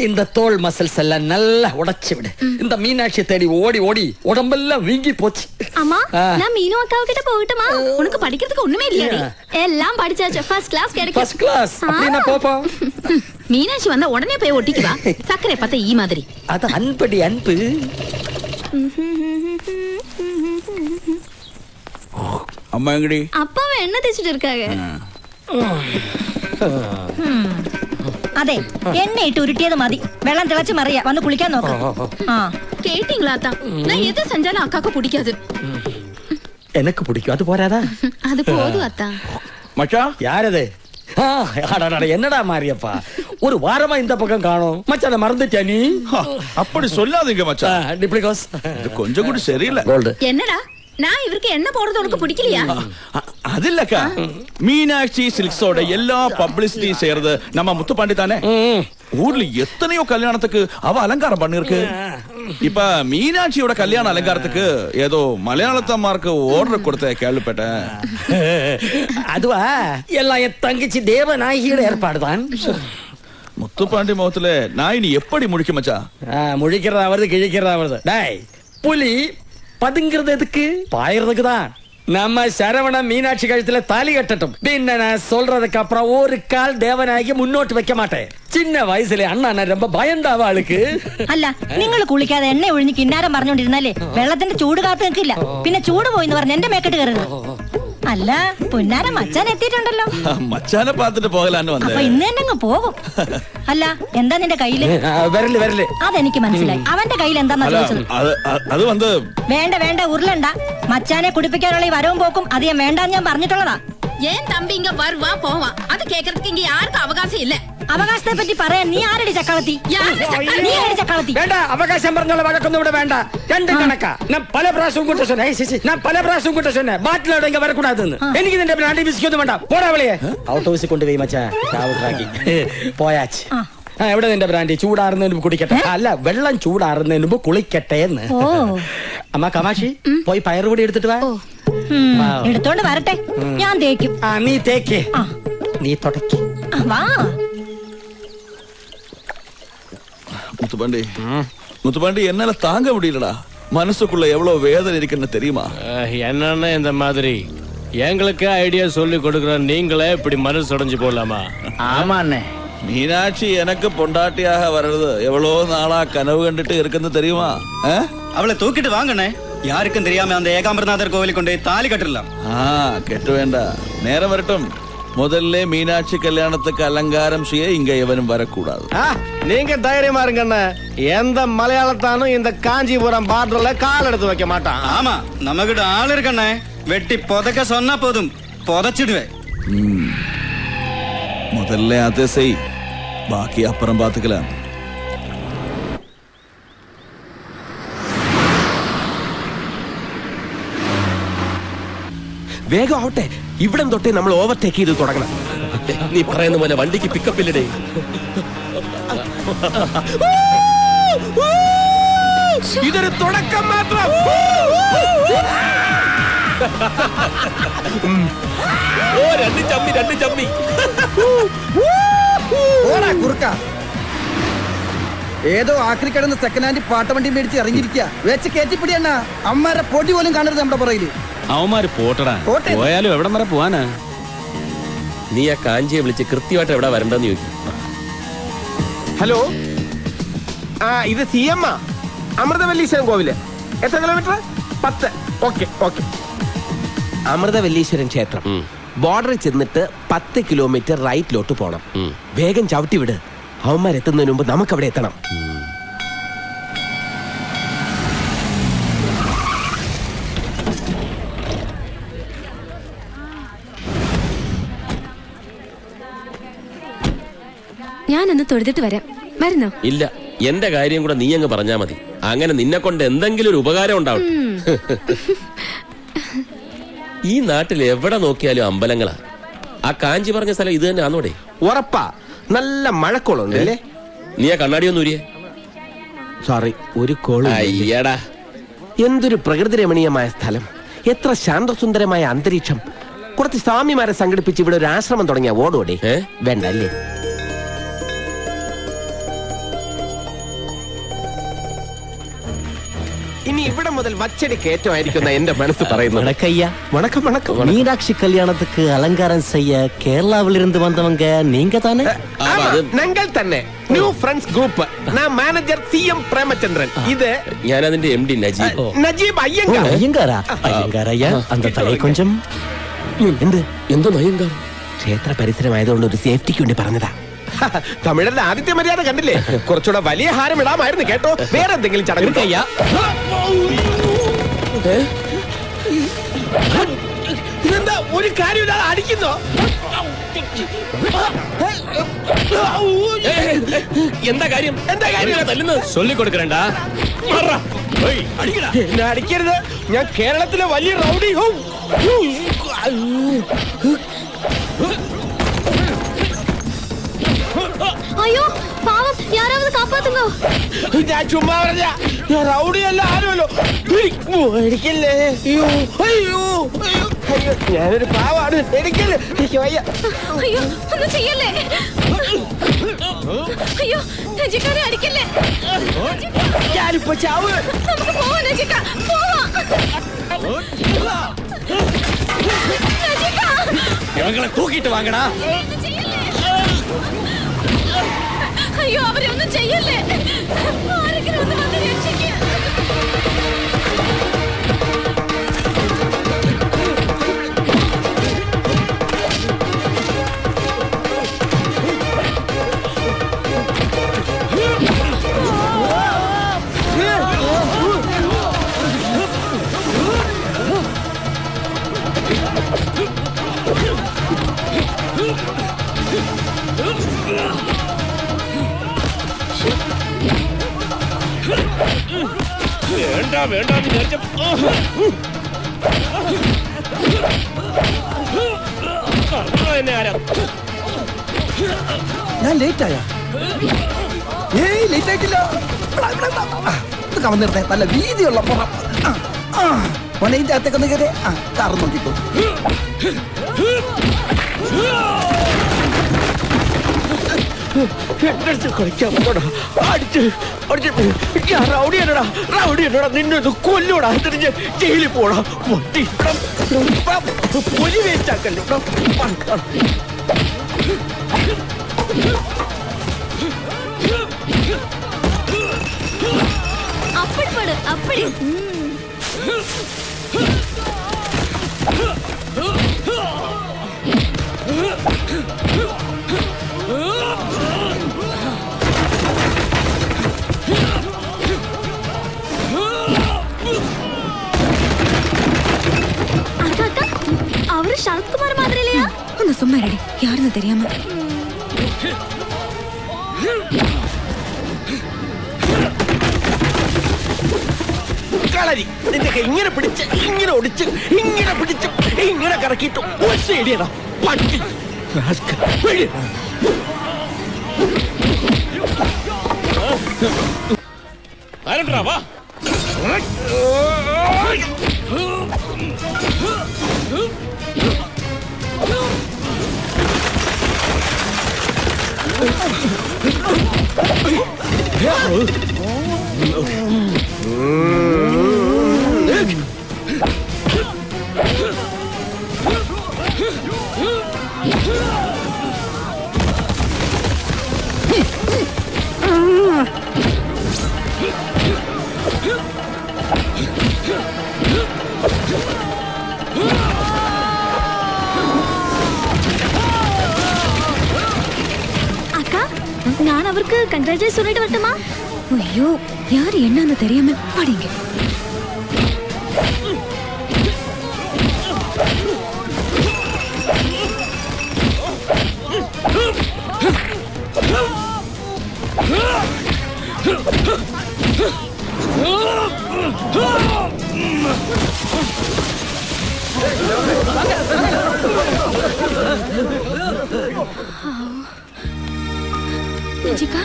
இந்த தோல் மசில்ஸ் எல்லாம் நல்லா உடைச்சு விடு. இந்த மீனாட்சி தேடி ஓடி ஓடி உடம்பெல்லாம் வீங்கி போச்சு. அம்மா, நான் மீனு அக்காவு கிட்ட போகட்டுமா? உனக்கு படிக்கிறதுக்கு ஒண்ணுமே இல்லையாடி? எல்லாம் படிச்சாச்சு. ஃபர்ஸ்ட் கிளாஸ் கிடைக்கும். ஃபர்ஸ்ட் கிளாஸ் அப்படினா போப்போம். மீனாட்சி வந்தா உடனே போய் ஒட்டிக்குவா. சக்கரை பத்த ஈ மாதிரி. அது அன்படி அன்பு. அம்மா எங்கடி? அப்பாவை என்ன தேய்ச்சிட்டு இருக்காங்க? അതെ എണ്ണ ഇട്ട് ഉരുട്ടിയത് മതി. വെള്ളം തിളച്ച് മറിയ വന്ന് കുളിക്കാൻ നോക്കാം. கேட்டீங்களா அத்தா? நான் எது செஞ்சாலும் அக்காக்கு பிடிக்காது. எனக்கு பிடிக்கும். அது போறாதா? அது போதும் அத்தா. மச்சான் யாரது? என்னடா மாரியப்பா, ஒரு வாரமா இந்த பக்கம் காணோம். மச்சான மறந்துட்டியா நீ? அப்படி சொல்லாதீங்க மச்சான். டிப்ளிகோஸ் இது கொஞ்சம் கூட சரியில்லை. என்னடா நான் இவருக்கு என்ன போறது உனக்கு பிடிக்கலையா? அது இல்லக்கா, மீனாட்சி சில்க்ஸோட எல்லா பப்ளிசிட்டி செய்யறது நம்ம முத்துப்பாண்டி தானே. ஊர்ல எத்தனையோ கல்யாணத்துக்கு அவ அலங்காரம் பண்ணிருக்கு. இப்ப மீனாட்சியோட கல்யாண அலங்காரத்துக்கு ஏதோ மலையாளத்தம்மாருக்கு ஆர்டர் கொடுத்த கேள்விப்பட்டேன். அதுவா எல்லாம் என் தங்கச்சி தேவநாயகியோட ஏற்பாடுதான். முத்துப்பாண்டி முகத்துல நான் இனி எப்படி முழிக்க மச்சா? முழிக்கிறதா வருது, கிழிக்கிறதா வருது. டேய் புலி பதுங்கிறது எதுக்கு? பாயறதுக்கு தான். நம்ம சரவண மீனாட்சி கழுத்துல தாலி கட்டட்டும். பின்ன நான் சொல்றதுக்கு அப்புறம் ஒரு கால் தேவநாயகி முன்னோட்டு வைக்க மாட்டேன். சின்ன வயசுல அண்ணா ரொம்ப பயந்தாவ ആൾക്ക്. അല്ല, നിങ്ങൾ കുളിക്കാതെ എണ്ണ ഒഴിഞ്ഞ് കിന്നാരം പറഞ്ഞോണ്ടിരുന്നാലേ വെള്ളത്തിന്റെ ചൂട് കാത്തു നിൽക്കില്ല. പിന്നെ ചൂട് പോയിന്ന് പറഞ്ഞ് എന്റെ മേക്കെട്ട് കയറുന്നത്. അല്ല, പൊന്നാര മച്ചാൻ എത്തിയിട്ടുണ്ടല്ലോ. മച്ചാനെ പാത്തിട്ട് പോകലാന്ന് വന്നേ. അപ്പൊ ഇന്ന് തന്നെ അങ്ങ് പോകും. അല്ല, എന്താ നിന്റെ കയ്യില്? വരല്. അതെനിക്ക് മനസ്സിലായി. അവന്റെ കയ്യിൽ എന്താന്നാ ചോദിച്ചത്? അത് വന്ന് വേണ്ട ഉരുളണ്ട. മച്ചാനെ കുടിപ്പിക്കാനുള്ള ഈ വരവും പോക്കും അധികം വേണ്ടാന്ന് ഞാൻ പറഞ്ഞിട്ടുള്ളതാ. ஏன் தம்பி இங்க வருவா போவா? அது கேக்குறதுக்கு இங்க யாருக்கும் அவகாசம் இல்ல. അവകാശത്തെ പറ്റി പറയാൻ നീ ആരടി ചക്കളത്തി? നീ ആരടി ചക്കളത്തി? വേണ്ട, അവകാശം പറഞ്ഞുള്ള വഴക്കൊന്നും ഇവിടെ വേണ്ട. രണ്ട് കണക്കാ. ഞാൻ പല പ്രാവശ്യവും കൂട്ട சொன்னேன் ബാറ്റിലോട് ഇങ്ങ വരക്കൂടാതെന്ന്. എനിക്ക് നിന്റെ ബ്രാൻഡി ബിസ്ക്കൊന്നും വേണ്ട. പോടാ വിളിയെ. ഔട്ട് ഹൗസിൽ കൊണ്ടുപോയി മച്ചാ ചാവുറാക്കി പോയാച്ച്. എവിടെ നിന്റെ ബ്രാൻഡി? ചൂടാറുന്നതിന് മുമ്പ് കുടിക്കട്ടെ. അല്ല, വെള്ളം ചൂടാറുന്നതിന് മുമ്പ് കുളിക്കട്ടെ എന്ന്. അമ്മ കമാഷി പോയി പയറുപൊടി എടുത്തിട്ട് വാ. എടുത്തോണ്ട് വരട്ടെ, ഞാൻ തേക്കും. നീ തേക്ക്, നീ തുടക്കി. വാ முத்துப்பாண்டி, என்னால தாங்க முடியலடா. மனசுக்குள்ள எவ்வளவு வேதனை இருக்குன்னு தெரியுமா? என்னன்னு இந்த மாதிரி எங்களுக்கு ஐடியா சொல்லி கொடுக்குற நீங்களே இப்படி மனசு உடைஞ்சு போடலாமா? ஆமா அண்ணே. மீனாட்சி எனக்கு பொண்டாட்டியாக வர்றது எவ்வளவு நாளா கனவு கண்டுட்டு இருக்குன்னு தெரியுமா? அவளை தூக்கிட்டு வாங்கண்ணே. யாருக்கும் தெரியாம அந்த ஏகாம்பரநாதர் கோவிலுக்கு கொண்டு தாலி கட்டிடலாம். கெட்டு வேண்டாம், நேரம் வரட்டும். முதல்ல மீனாட்சி கல்யாணத்துக்கு அலங்காரம் செய்ய இங்க எவனும் வரக்கூடாது. நீங்க தைரியமா இருங்கண்ணே. எந்த மலையாளத்தானும் இந்த காஞ்சிபுரம் பார்டர்ல கால் எடுத்து வைக்க மாட்டான். ஆமா, நம்ம கிட்ட ஆள் இருக்கண்ணே. வெட்டி புதைக்க சொன்னா போதும், புதைச்சிடுவேன். முதல்ல அதை செய், பாக்கி அப்புறம் பாத்துக்கலாம். വേഗം ആവട്ടെ, ഇവിടം തൊട്ടേ നമ്മൾ ഓവർടേക്ക് ചെയ്ത് തുടങ്ങണം. നീ പറയുന്ന പോലെ വണ്ടിക്ക് പിക്കപ്പ് ഇല്ലടേ. ഇതൊരു തുടക്കം മാത്രം. രണ്ട് ചമ്മി കുറുക്ക ഏതോ ആക്രി കിടന്ന് സെക്കൻഡ് ഹാൻഡ് പാട്ടവണ്ടി മേടിച്ച് ഇറങ്ങിയിരിക്കുക. വെച്ച് കയറ്റിപ്പിടിയണ്ണ. അമ്മമാരെ പൊടി പോലും കാണരുത് നമ്മുടെ പുറകില്. അവന്മാര് പോട്ടടാ, പോയാലും എവിടം വരെ പോവാനാ? നീ ആ കാഞ്ചിയെ വിളിച്ച് കൃത്യമായിട്ട് എവിടെ വരണ്ടെന്ന് ചോദിക്കും. ഹലോ, ഇത് CM അമൃതവല്ലീശ്വരൻ കോവില്. എത്ര കിലോമീറ്റർ? 10. ഓക്കെ. അമൃതവല്ലീശ്വരൻ ക്ഷേത്രം ബോർഡറിൽ ചെന്നിട്ട് 10 കിലോമീറ്റർ റൈറ്റിലോട്ട് പോണം. വേഗം ചവിട്ടി വിട്. അവന്മാരെത്തുന്നതിന് മുമ്പ് നമുക്ക് അവിടെ എത്തണം. ഞാനൊന്ന് തൊഴുതിട്ട് വരാം. വരുന്നോ? ഇല്ല, എന്റെ കാര്യം കൂടെ നീ അങ്ങ് പറഞ്ഞാ മതി. അങ്ങനെ നിന്നെ കൊണ്ട് എന്തെങ്കിലും ഒരു ഉപകാരം ഉണ്ടാവും. ഈ നാട്ടിൽ എവിടെ നോക്കിയാലും അമ്പലങ്ങളാ. ആ കാഞ്ചി പറഞ്ഞ സ്ഥലം ഇത് തന്നെ ആണോടെ? ഉറപ്പാ. നല്ല മഴക്കോളുണ്ട് അല്ലേ? നീ ആ കണ്ണാടി ഒന്നും ഊരിയേ. സോറി, ഒരു കോള്. അയ്യടാ, എന്തൊരു പ്രകൃതി രമണീയമായ സ്ഥലം, എത്ര ശാന്തസുന്ദരമായ അന്തരീക്ഷം. കുറച്ച് സ്വാമിമാരെ സംഘടിപ്പിച്ച് ഇവിടെ ഒരു ആശ്രമം തുടങ്ങിയ ഓടോടെ വേണ്ട അല്ലേ? ഇനി ഇവിടെ മുതൽ വച്ചടി കയറ്റമായിരിക്കുന്ന എന്റെ മനസ്സ് പറയുന്നത്. வணக்கய்யா. വണക്കം വണക്കം. மீனாட்சி கல்யாணத்துக்கு அலங்காரம் செய்ய கேரளாவிலிருந்து வந்தவங்க நீங்க தானே? ഞങ്ങൾ തന്നെ ന്യൂ ഫ്രണ്ട്സ് ഗ്രൂപ്പ്. ഞാൻ മാനേജർ CM പ്രേമചന്ദ്രൻ. ഇത് ഞാൻ അതിന്റെ MD നജീബ്. നജീബ് ஓ, അയ്യങ്കാർ. ஐயங்காரா? ஐயங்கார் ஐயா, அந்த தலையை கொஞ்சம் എന്ത് എന്തോ നയങ്കാർ? ക്ഷേത്ര പരിസരമായതുകൊണ്ട് ഒരു സേഫ്റ്റിക്ക് വേണ്ടി പറഞ്ഞതാ. തമിഴരുടെ ആദ്യത്തെ മര്യാദ കണ്ടില്ലേ? കുറച്ചുകൂടെ വലിയ ഹാരം ഇടാമായിരുന്നു കേട്ടോ. വേറെ എന്തെങ്കിലും ചടങ്ങ് ഇതെന്താ ഒരു കാര്യമില്ലാതെ അടിക്കുന്നോ? എന്താ കാര്യം? എന്താ കാര്യം തല്ലുന്നത്? ചൊല്ലിക്കൊടുക്കണ്ട. എന്നെ അടിക്കരുത്. ഞാൻ കേരളത്തിലെ വലിയ റൗഡി. അയ്യോ പാവം യാരാவது കാപ്പാത്തുങ്ങോ. ഞാൻ ചുമ്മാ പറഞ്ഞ റൗഡിയല്ല ആരുമല്ലോ. എനിക്കല്ലേ. അയ്യോ അയ്യോ അയ്യോ അയ്യോ ഞാനൊരു പാവാണ്. എനിക്കല്ലേ. എനിക്ക് വയ്യ. അയ്യോ ഒന്നും ചെയ്യല്ലേ. അയ്യോ നജിക്കാരെ അടിക്കല്ലേ. ഞാനിപ്പോ ചാവ്. നമുക്ക് പോവാം നജിക്ക, പോവാം. നജിക്ക, ഇവങ്ങളെ തൂക്കിട്ട് വാങ്ങടാ. ഒന്നും ചെയ്യല്ലേ. അയ്യോ അവരെ ഒന്നും ചെയ്യല്ലേ. ആരെങ്കിലും ഒന്ന് വന്ന് രക്ഷിക്കുക. ഞാൻ ലേറ്റ് ആയ? ഏയ് ലേറ്റ് ആയിട്ടില്ല. ഇത് കവന്നിരുന്നേ നല്ല വീതിയുള്ള പുറം. ഇതിന്റെ അകത്തേക്ക് ഒന്ന് കയറി കാറ് നോക്കിക്കോ. നിന്നൊന്ന് കൊല്ലൂടാ. ജയിലിൽ പോടാ. പൊലി വേസ്റ്റാക്കല്ലോ. அப்படி படு அப்படி. அவரு சரத்குமார் மாதிரி இல்லையா? ഒന്ന് സുമ്മാ റെഡി. യാരെന്ന് தெரியாம. കളരി നിന്റെ ഇങ്ങനെ പിടിച്ച് ഇങ്ങനെ ഒടിച്ച് ഇങ്ങനെ പിടിച്ച് ഇങ്ങനെ കറക്കിയിട്ട് ഒറ്റയിടിയടാ പട്ടി. ആരണ്ടാ വാ. அக்கா நான் அவருக்கு கங்க்ராச்சுலேட் சொல்லிட்டு வரட்டுமா? ஐயோ யாரு என்னன்னு தெரியாம பாடிங்க. நஜிகா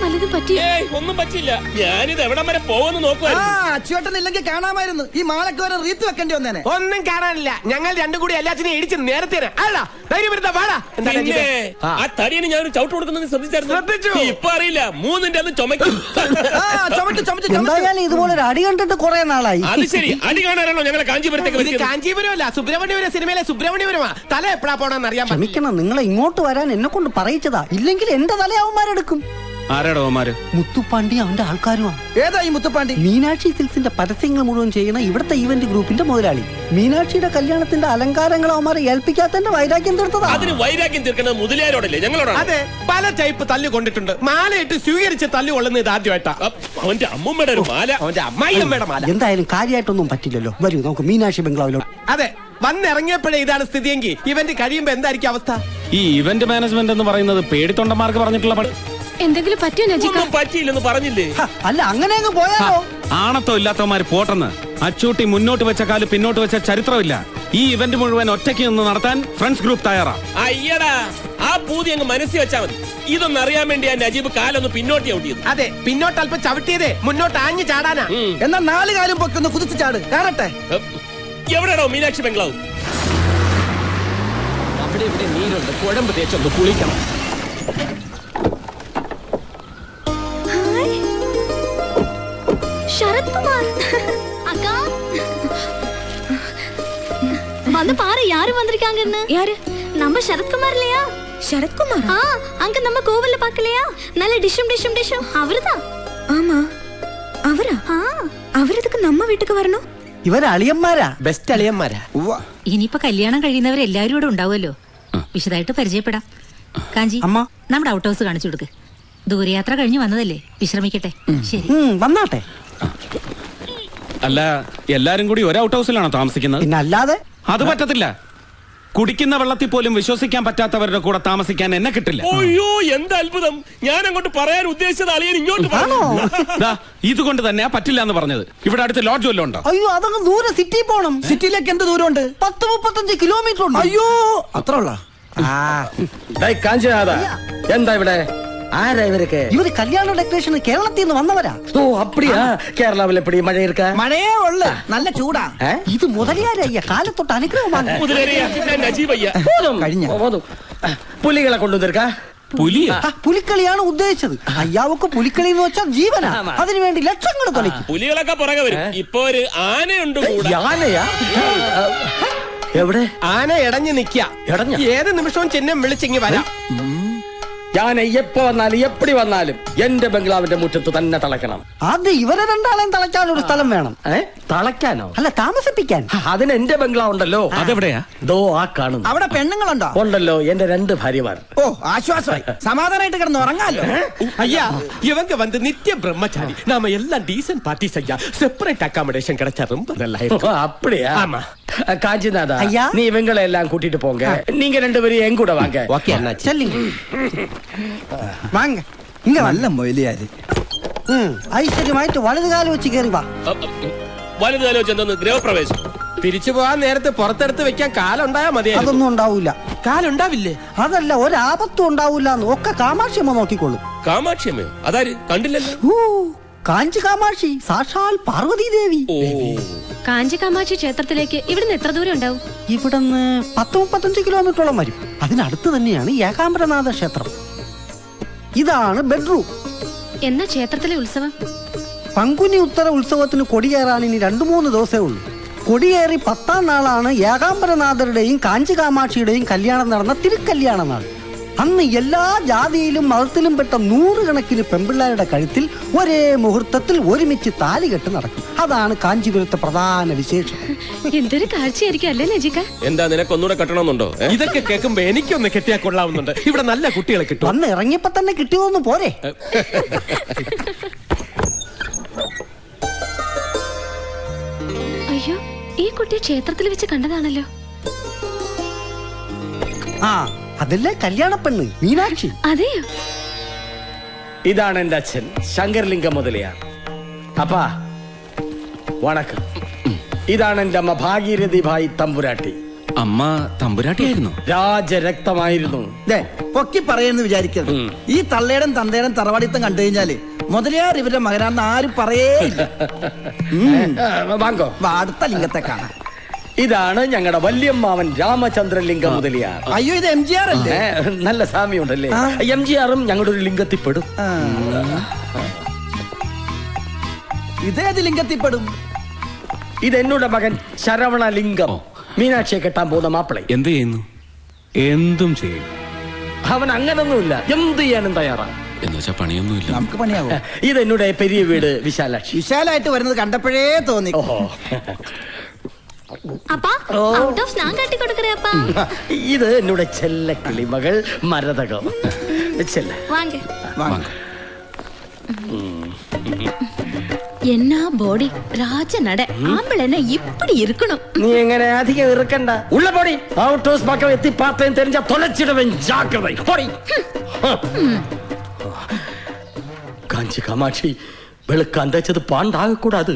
വല്ലതും പറ്റി? ഒന്നും പറ്റില്ല. ഞാനിത് എവിടം വരെ പോകുന്നു നോക്കുവായിരുന്നു. അച്ചുവേട്ടൻ ഇല്ലെങ്കിൽ കാണാമായിരുന്നു. ഈ മാലക്ക് വരെ റീത്ത് വെക്കേണ്ടി വന്നേനെ. ഒന്നും കാണാനില്ല. ഞങ്ങൾ രണ്ടും കൂടി എല്ലാത്തിനും ഇടിച്ച് നേരത്തെ ആ തടിയന് ഞാൻ ചവിട്ട് കൊടുക്കുന്നത് ശ്രദ്ധിച്ചായിരുന്നു. ഇപ്പൊ അറിയില്ല, മൂന്നിന്റെ അന്ന് ചുമക്കും. എന്തായാലും ഇതുപോലെ ഒരു അടി കണ്ടിട്ട് കുറെ നാളായി. അത് ശരി, അടി കാണാനാണോ ഞങ്ങളെ കാഞ്ചീപുരത്തേക്ക്? കാഞ്ചീപുരമല്ല, സുബ്രഹ്മണ്യപുരം സിനിമയിലെ സുബ്രഹ്മണ്യപുരമാ. തല എപ്പോഴാ പോണെന്ന് അറിയാൻ. ക്ഷമിക്കണം, നിങ്ങളെ ഇങ്ങോട്ട് വരാൻ എന്നെ കൊണ്ട് പറയിച്ചതാ. ഇല്ലെങ്കിൽ എന്റെ തലയാവന്മാരെടുക്കും. ആരാടോമാര്? മുത്തുപ്പാണ്ടി അവന്റെ ആൾക്കാരുമാണ്. ഏതാ ഈ മുത്തുപ്പാണ്ടി? മീനാക്ഷി സിൽക്സിന്റെ പരസ്യങ്ങൾ മുഴുവൻ ചെയ്യുന്ന ഇവിടുത്തെ ഇവന്റ് ഗ്രൂപ്പിന്റെ മുതലാളി. മീനാക്ഷിയുടെ കല്യാണത്തിന്റെ അലങ്കാരങ്ങൾ അവന്മാരെ ഏൽപ്പിക്കാത്തന്റെ വൈരാഗ്യം തീർത്തതാ. അതിന് വൈരാഗ്യം തീർക്കുന്നത് മുതലാരോടല്ലേ, ഞങ്ങളോടാണ്. അതെ, പല ടൈപ്പ് തല്ലു കൊണ്ടിട്ടുണ്ട്. മാലയിട്ട് സ്വീകരിച്ച് തല്ലു കൊള്ളുന്നത് ഇതാദ്യമായിട്ടാ. അവന്റെ അമ്മൂമ്മയുടെ ഒരു മാല, അവന്റെ അമ്മായിയമ്മയുടെ മാല. എന്തായാലും കാര്യമായിട്ടൊന്നും പറ്റില്ലല്ലോ. വരൂ നമുക്ക് മീനാക്ഷി ബംഗ്ലാവിലോട്ട്. അതെ, വന്നിറങ്ങിയപ്പോഴേ ഇതാണ് സ്ഥിതിയെങ്കിൽ ഇവന്റ് കഴിയുമ്പോ എന്തായിരിക്കും അവസ്ഥ? ഈ ഇവന്റ് മാനേജ്മെന്റ് എന്ന് പറയുന്നത് പേടിത്തൊണ്ടന്മാർക്ക് പറഞ്ഞിട്ടുള്ള പണി. എന്തെങ്കിലും പറ്റിയോ നജിക? ഒന്നും പറ്റിയില്ലെന്ന് പറഞ്ഞില്ലേ? അല്ല, അങ്ങനെ അങ്ങ് പോയാലോ? ആണത്തോ ഇല്ലാത്തവന്മാര് പോട്ടെന്ന്. അച്ചൂട്ടി മുന്നോട്ട് വെച്ച കാല് പിന്നോട്ട് വെച്ച ചരിത്രമില്ല. ഈ ഇവന്റ് മുഴുവൻ ഒറ്റയ്ക്ക് നിന്ന് നടത്താൻ ഫ്രണ്ട്സ് ഗ്രൂപ്പ് തയ്യാറാ. അയ്യടാ, ആ പൂതി അങ്ങ് മനസ്സിൽ വെച്ചാ മതി. ഇതൊന്നും അറിയാൻ വേണ്ടി ആ നജീബ് കാലൊന്ന് പിന്നോട്ട് ചവിട്ടിയത്. അതെ, പിന്നോട്ട് അല്പം ചവിട്ടിയതേ മുന്നോട്ട് ആഞ്ഞു ചാടാനാ. എന്നാ 4 കാലും പൊക്കൊന്ന് കുതിച്ചു ചാട്, കാണട്ടെ. എവിടെയാണോ മീനാക്ഷി ബംഗ്ലാവ്? അവിടെ ഇവിടെ നീരുണ്ട്, കുഴമ്പ് തേച്ചൊന്ന് കുളിക്കണം. ശരത് കുമാർ அக்கா வந்து பாரு யாரு வந்திருக்காங்கன்னு. யாரு? நம்ம சரத்குமார் இல்லையா? சரத்குமார்? அங்க நம்ம கோவில்ல பார்க்கலையா? நல்ல டிஷும் அவர்தான். ஆமா, அவரா? അവരതൊക്കെ നമ്മ വീട്ടിക്ക് വരണോ? ഇവർ അളിയന്മാരാ, ബെസ്റ്റ് അളിയന്മാരാ. ഇനിയിപ്പോ കല്യാണം കഴിയുന്നവരെല്ലാരും ഇവിടെ ഉണ്ടാവുമല്ലോ. വിശദമായിട്ട് പരിചയപ്പെടാം. കാഞ്ചി, അമ്മ, നമ്മുടെ ഔട്ട് ഹൗസ് കാണിച്ചു കൊടുക്ക്. ദൂരയാത്ര കഴിഞ്ഞ് വന്നതല്ലേ, വിശ്രമിക്കട്ടെ. ശരി, വന്നാട്ടെ. അല്ല, എല്ലാരും കൂടി ഒരു ഔട്ട് ഹൗസിലാണോ താമസിക്കുന്നത്? പിന്നെ അല്ലാതെ. അത് പറ്റത്തില്ല. കുടിക്കുന്ന വെള്ളത്തിൽ പോലും വിശ്വസിക്കാൻ പറ്റാത്തവരുടെ കൂടെ താമസിക്കാൻ എന്നെ കിട്ടില്ല. അയ്യോ, എന്ത് അത്ഭുതം! ഞാൻ അങ്ങോട്ട് പറയാൻ ഉദ്ദേശിച്ചത് അളിയൻ ഇങ്ങോട്ട് ഇതുകൊണ്ട് തന്നെയാ പറ്റില്ല എന്ന് പറഞ്ഞത്. ഇവിടെ അടുത്ത് ലോഡ്ജ് വല്ലതും ഉണ്ടോ? അയ്യോ, അതങ്ങ് ദൂരെ സിറ്റി പോണം. സിറ്റിയിലേക്ക് എന്ത് ദൂരമുണ്ട്? 10-35 കിലോമീറ്റർ ഉണ്ട്. അയ്യോ, അത്ര ഉള്ള. കാഞ്ചനാഥ, എന്താ ഇവിടെ? ആരാ ഇവരൊക്കെ? ഇവര് കല്യാണ ഡെക്കറേഷൻ കേരളത്തിൽ നിന്ന് വന്നവരാ. ഓ, അപ്പടിയാ? കേരളാവിൽ എപ്പടി മഴ ഇരിക്ക? മഴയേ ഉള്ളു, നല്ല ചൂടാ. ഇത് മുതലിയാരയ്യ കാലത്തൊട്ട് അനുഗ്രഹമാണ്. കഴിഞ്ഞ പുലികളെ കൊണ്ടുവന്നിരിക്ക. പുലിക്കളിയാണ് ഉദ്ദേശിച്ചത്. അയ്യാവക്ക് പുലിക്കളി എന്ന് വെച്ചാൽ ജീവനാ. അതിനുവേണ്ടി ലക്ഷങ്ങൾ തൊളിക്കും. പുലികളൊക്കെ പുറകെ വരും. ഇപ്പൊ ഒരു ആനയുണ്ട്. ആനയാ? എവിടെ? ആന ഇടഞ്ഞു നിക്ക. ഏത് നിമിഷവും ചിഹ്നം വിളിച്ചിങ്ങി വരാം. ഞാൻ എപ്പോ വന്നാലും എപ്പടി വന്നാലും എന്റെ ബംഗ്ലാവിന്റെ മുറ്റത്ത് തന്നെ തളയ്ക്കണം. അത് ഇവരെ രണ്ടാളെയും തളയ്ക്കാൻ ഒരു സ്ഥലം വേണം. തളയ്ക്കാനോ? അല്ല, താമസിപ്പിക്കാൻ. അതിന് എന്റെ ബംഗ്ലാവ് ഉണ്ടല്ലോ. അതെവിടെയാ? ദോ ആ കാണുന്നു. അവിടെ പെണ്ണുങ്ങളുണ്ടോ? ഉണ്ടല്ലോ, എന്റെ 2 ഭാര്യമാർ. ഓ, ആശ്വാസമായി. സമാധാനമായിട്ട് കിടന്ന് ഉറങ്ങാലോ. ஐயா, இவங்க வந்து நித்திய பிரம்மச்சாரி. நாம எல்லாம் டீசன்ட் பார்ட்டிஸ் ஐயா. செப்பரேட் அகாமடேஷன் கிடைச்சா ரொம்ப நல்லா இருக்கும். அப்படியா? ஆமா. காஞ்சிநாதா, ஐயா, நீ இவங்களை எல்லாம் கூட்டிட்டு போங்க. நீங்க 2 பேரும் என் கூட வாங்க. ஓகே அண்ணாச்சி. ചെല്ലിങ് വാങ്ങ. ഇങ്ങ നല്ല മൊയിലിയാര്. ഐശ്വര്യമായിട്ട് വലതുകാലം വെച്ച് കയറി വാ. വലുതാലോ ചെന്തോന്ന് ഗൃഹപ്രവേശം. തിരിച്ചു പോകാൻ നേരത്തെ പുറത്തെടുത്ത് വെക്കാൻ കാലുണ്ടായാ മതി. അതൊന്നും ഉണ്ടാവൂല. കാലുണ്ടാവില്ലേ? അതല്ല, ഒരാപത്തും ഉണ്ടാവൂല. ഒക്കെ കാമാക്ഷിയമ്മ നോക്കിക്കോളും. കാമാക്ഷിയമ്മയോ? അതാര്? കണ്ടില്ലല്ലോ. കാഞ്ചി കാമാക്ഷി, സാക്ഷാൽ പാർവതി ദേവി. കാഞ്ചി കാമാക്ഷി ക്ഷേത്രത്തിലേക്ക് ഇവിടുന്ന് എത്ര ദൂരം ഉണ്ടാവും? ഇവിടുന്ന് 10-35 കിലോമീറ്ററോളം വരും. അതിനടുത്ത് തന്നെയാണ് ഏകാംബരനാഥ ക്ഷേത്രം. ഇതാണ് ബെഡ്റൂം. എന്നാ ക്ഷേത്രത്തിലെ ഉത്സവം? പങ്കുനി ഉത്തര ഉത്സവത്തിന് കൊടിയേറാൻ ഇനി 2-3 ദിവസമേ ഉള്ളൂ. കൊടിയേറി 10ാം നാളാണ് ഏകാംബരനാഥരുടെയും കാഞ്ചി കാമാക്ഷിയുടെയും കല്യാണം നടന്ന തിരുക്കല്യാണ നാൾ. അന്ന് എല്ലാ ജാതിയിലും മതത്തിലും പെട്ട 100 കണക്കിന് പെൺപിള്ളേരുടെ കഴുത്തിൽ ഒരേ മുഹൂർത്തത്തിൽ ഒരുമിച്ച് താലികെട്ട് നടക്കും. അതാണ് കാഞ്ചീപുരത്തെ പ്രധാന വിശേഷം. എന്തൊരു കാഴ്ചയായിരിക്കും അല്ലേ നജിക? എന്താ, നിനക്ക് ഒന്നുകൂടെ കെട്ടണമെന്നുണ്ടോ? ഇതൊക്കെ കേൾക്കുമ്പോ എനിക്കൊന്ന് കെട്ടിയാ കൊള്ളാവുന്നുണ്ട്. ഇവിടെ നല്ല കുട്ടികളെ കിട്ടും. വന്ന് ഇറങ്ങിയപ്പോ തന്നെ കിട്ടിയോന്ന് പോരെ. അയ്യോ, ഈ കുട്ടിയെ ക്ഷേത്രത്തിൽ വെച്ച് കണ്ടതാണല്ലോ. അതല്ലേ കല്യാണ പെണ്ണ് മീനാക്ഷി. അതെയോ? ഇതാണ് എന്റെ അച്ഛൻ ശങ്കർലിംഗം മുതലിയാർ. അപ്പാ വണക്കം. ഇതാണ് എന്റെ അമ്മ ഭാഗീരഥി ഭായി തമ്പുരാട്ടി. അമ്മ തമ്പുരാട്ടിയായിരുന്നു. രാജരക്തമായിരുന്നു. പൊക്കി പറയുന്നു വിചാരിക്കരുത്. ഈ തള്ളേടം തന്തേടം തറവാടിത്തം കണ്ടു കഴിഞ്ഞാല് മുതലയാർ ഇവരുടെ മകനാണെന്ന് ആരും പറയേ വാങ്ങോ. അടുത്ത ലിംഗത്തെ കാണാം. ഇതാണ് ഞങ്ങളുടെ വല്യമ്മാവൻ രാമചന്ദ്രലിംഗം മുതലിയാർ. അയ്യോ, ഇത് MGR അല്ലേ? നല്ല സാമ്യമുണ്ടല്ലേ? MGRും ഞങ്ങളുടെ ഒരു ലിംഗത്തിൽപ്പെടും. ഇതേത് ലിംഗത്തിൽപ്പെടും? ഇത് എന്നോട് മകൻ ശരവണലിംഗം, മീനാക്ഷിയെ കെട്ടാൻ പോകുന്ന മാപ്പിളെ. എന്ത് ചെയ്യുന്നു? എന്തും ചെയ്യും. അവൻ അങ്ങനൊന്നുമില്ല, എന്ത് ചെയ്യാനും തയ്യാറാണ്. എന്ന് വെച്ചാ പണിയൊന്നുമില്ല. നമുക്ക് പണിയാവോ? ഇത് എന്നോട് പെരിയ വീട് വിശാലാക്ഷി. വിശാലായിട്ട് വരുന്നത് കണ്ടപ്പോഴേ തോന്നി. ഓഹോ, அப்பா அவுட் ஆஃப் நான் கட்டி கொடுக்கறேன் அப்பா. ഇത് എന്നോട് ചെല്ല കിളിമകൾ മരതകം. ചെല്ല வாங்க. വാങ്ങ്. என்ன பாடி ராஜ நட ஆம்பளைனா இப்படி இருக்கணும். നീ എങ്ങനെ അധികം ഇറുക്കണ്ട. ഉള്ള പൊടി ഔട്ട് ഹൗസ് പക്കം എത്തി പാത്തേം തെരഞ്ഞ തൊലച്ചിടവൻ ജാഗ്രത. പൊടി കാഞ്ചി കാമാക്ഷി വെളുക്കാൻ തേച്ചത് പാണ്ടാകக்கூடாது.